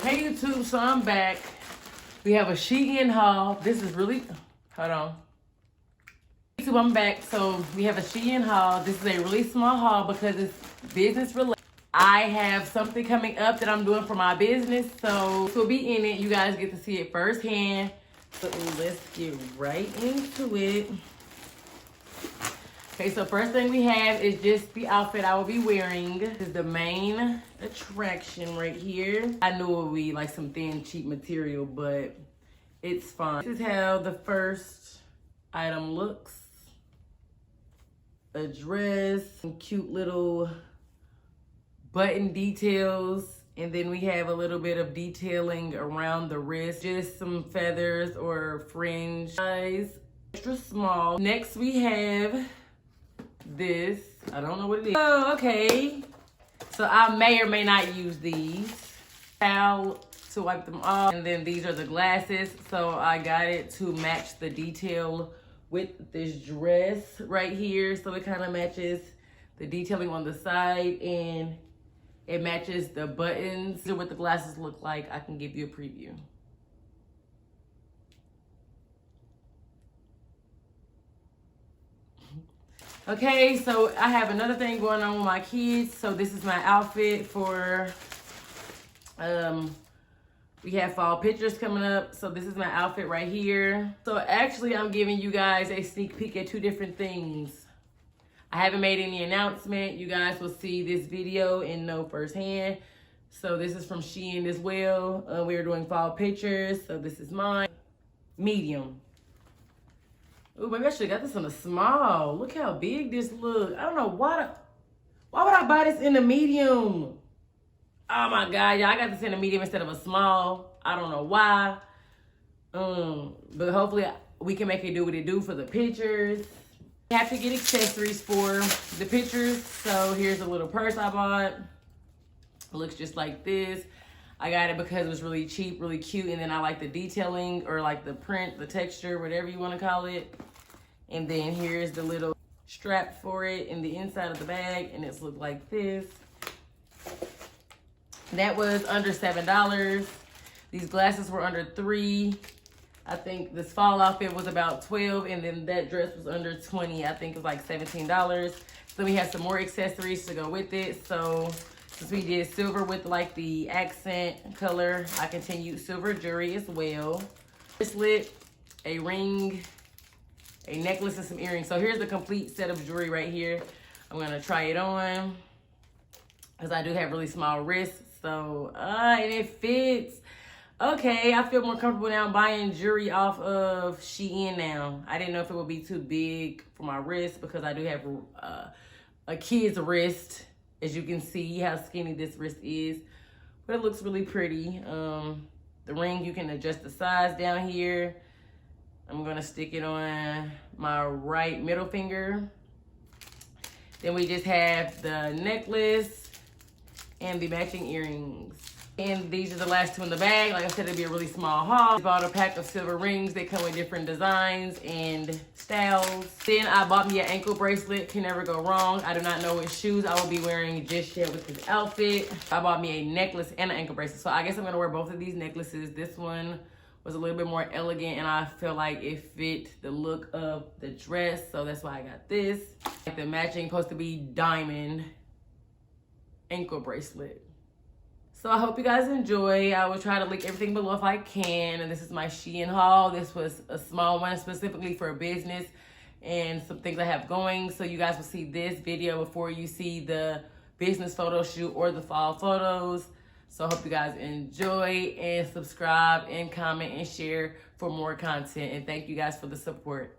Hey YouTube, so I'm back. We have a Shein haul. This is really, hold on. YouTube, I'm back. So we have a Shein haul. This is a really small haul because it's business related. I have something coming up that I'm doing for my business. So this will be in it. You guys get to see it firsthand. So let's get right into it. Okay, so first thing we have is just the outfit I will be wearing. This is the main attraction right here. I knew it would be like some thin, cheap material, but it's fine. This is how the first item looks. A dress, some cute little button details, and then we have a little bit of detailing around the wrist. Just some feathers or fringe. Size extra small. Next we have this. I don't know what it is. Oh, okay. So I may or may not use these. Towel to wipe them off. And then these are the glasses. So I got it to match the detail with this dress right here. So it kind of matches the detailing on the side and it matches the buttons. So what the glasses look like, I can give you a preview. Okay, so I have another thing going on with my kids. So this is my outfit for, we have fall pictures coming up. So this is my outfit right here. So actually I'm giving you guys a sneak peek at two different things. I haven't made any announcement. You guys will see this video and know firsthand. So this is from Shein as well. We're doing fall pictures. So this is mine, medium. Oh, maybe I should have got this in a small. Look how big this looks. I don't know why would I buy this in a medium? Oh my God, y'all, I got this in a medium instead of a small. I don't know why. But hopefully we can make it do what it do for the pictures. You have to get accessories for the pictures. So here's a little purse I bought. It looks just like this. I got it because it was really cheap, really cute. And then I like the detailing or like the print, the texture, whatever you want to call it. And then here's the little strap for it in the inside of the bag. And it's looked like this. That was under $7. These glasses were under $3. I think this fall outfit was about $12. And then that dress was under $20. I think it was like $17. So we have some more accessories to go with it. So since we did silver with like the accent color, I continued silver jewelry as well. Bracelet, a ring, a necklace, and some earrings. So here's the complete set of jewelry right here. I'm gonna try it on because I do have really small wrists. So, and it fits. Okay, I feel more comfortable now buying jewelry off of Shein now. I didn't know if it would be too big for my wrist because I do have a kid's wrist. As you can see how skinny this wrist is, but it looks really pretty. The ring, you can adjust the size down here. I'm gonna stick it on my right middle finger. Then we just have the necklace and the matching earrings. And these are the last two in the bag. Like I said, it'll be a really small haul. I bought a pack of silver rings. They come with different designs and styles. Then I bought me an ankle bracelet. Can never go wrong. I do not know which shoes I will be wearing just yet with this outfit. I bought me a necklace and an ankle bracelet. So I guess I'm gonna wear both of these necklaces. This one was a little bit more elegant and I feel like it fit the look of the dress. So that's why I got this. Like the matching supposed to be diamond ankle bracelet. So I hope you guys enjoy. I will try to link everything below if I can. And this is my Shein haul. This was a small one specifically for a business and some things I have going. So you guys will see this video before you see the business photo shoot or the fall photos. So I hope you guys enjoy and subscribe and comment and share for more content. And thank you guys for the support.